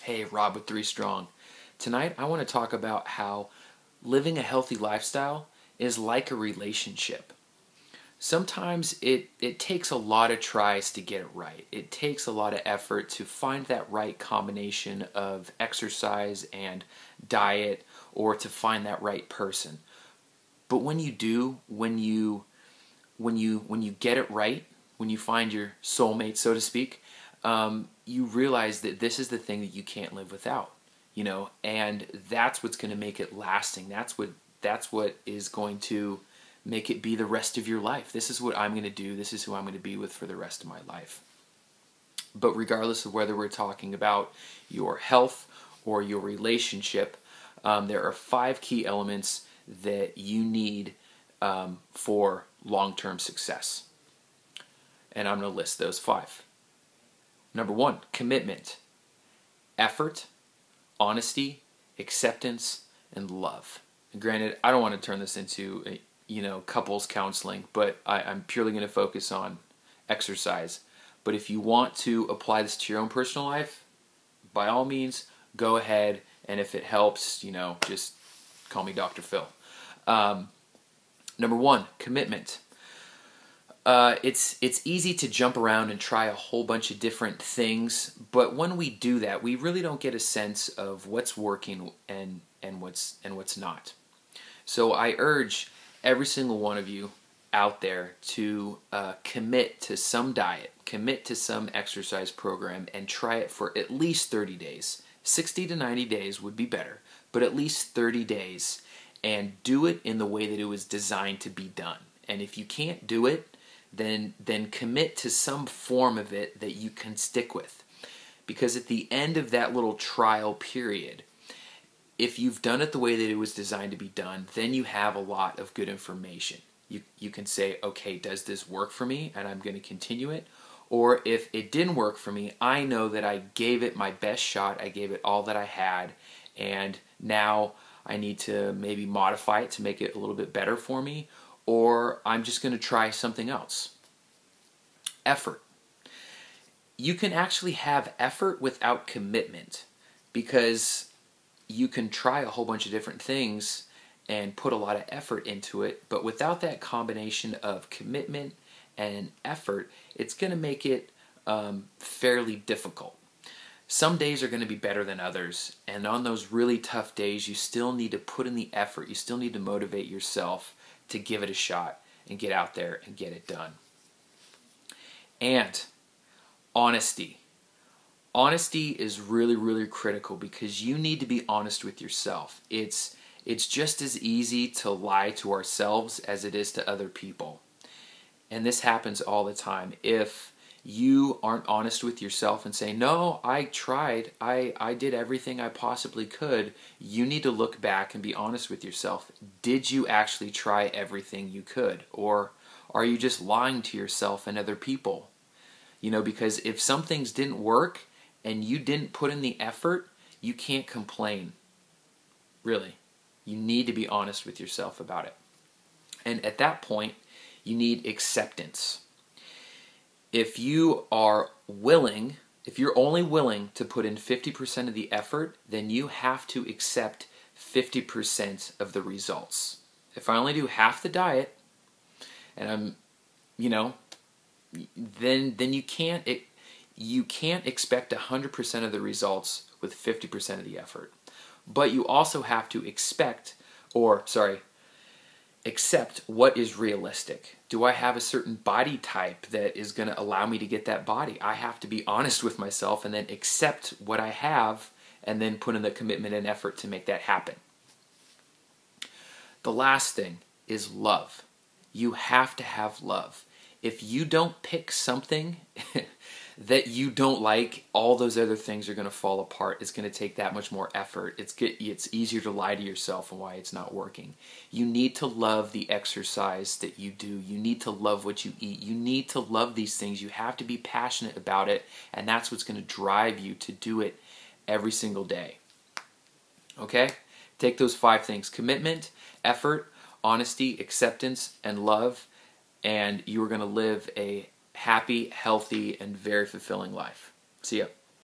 Hey, Rob with 3STRONG. Tonight I want to talk about how living a healthy lifestyle is like a relationship. Sometimes it takes a lot of tries to get it right. It takes a lot of effort to find that right combination of exercise and diet, or to find that right person. But when you do, when you get it right, when you find your soulmate, so to speak, you realize that this is the thing that you can't live without, and that's what's going to make it lasting. That's what is going to make it be the rest of your life. This is what I'm going to do. This is who I'm going to be with for the rest of my life. But regardless of whether we're talking about your health or your relationship, there are 5 key elements that you need for long-term success. And I'm going to list those 5. Number 1, commitment, effort, honesty, acceptance, and love. And granted, I don't want to turn this into couples counseling, but I'm purely going to focus on exercise. But if you want to apply this to your own personal life, by all means, go ahead. And if it helps, just call me Dr. Phil. Number 1, commitment. It's easy to jump around and try a whole bunch of different things, but when we do that, we really don't get a sense of what's working and what's not. So I urge every single one of you out there to commit to some diet, commit to some exercise program, and try it for at least 30 days. 60 to 90 days would be better, but at least 30 days, and do it in the way that it was designed to be done. And if you can't do it, then commit to some form of it that you can stick with. Because at the end of that little trial period, if you've done it the way that it was designed to be done, then you have a lot of good information. You can say, okay, does this work for me? And I'm going to continue it. Or if it didn't work for me, I know that I gave it my best shot, I gave it all that I had, and now I need to maybe modify it to make it a little bit better for me, or I'm just going to try something else. Effort. You can actually have effort without commitment, because you can try a whole bunch of different things and put a lot of effort into it, but without that combination of commitment and effort, it's going to make it fairly difficult. Some days are going to be better than others, and on those really tough days, you still need to put in the effort. You still need to motivate yourself to give it a shot and get out there and get it done. And honesty. Honesty is really, really critical, because you need to be honest with yourself. It's just as easy to lie to ourselves as it is to other people. And this happens all the time. If you aren't honest with yourself and say, no, I tried, I did everything I possibly could, you need to look back and be honest with yourself. Did you actually try everything you could? Or are you just lying to yourself and other people? Because if some things didn't work and you didn't put in the effort, you can't complain. Really. You need to be honest with yourself about it. And at that point, you need acceptance. If you are willing, if you're only willing to put in 50% of the effort, then you have to accept 50% of the results. If I only do half the diet, and I'm, then you can't expect 100% of the results with 50% of the effort. But you also have to accept what is realistic. Do I have a certain body type that is going to allow me to get that body? I have to be honest with myself and then accept what I have, and then put in the commitment and effort to make that happen. The last thing is love. You have to have love. If you don't pick something that you don't like, all those other things are going to fall apart. It's going to take that much more effort. It's easier to lie to yourself and why it's not working. You need to love the exercise that you do. You need to love what you eat. You need to love these things. You have to be passionate about it, and that's what's going to drive you to do it every single day. Okay? Take those 5 things: commitment, effort, honesty, acceptance, and love, and you are going to live a happy, healthy, and very fulfilling life. See ya.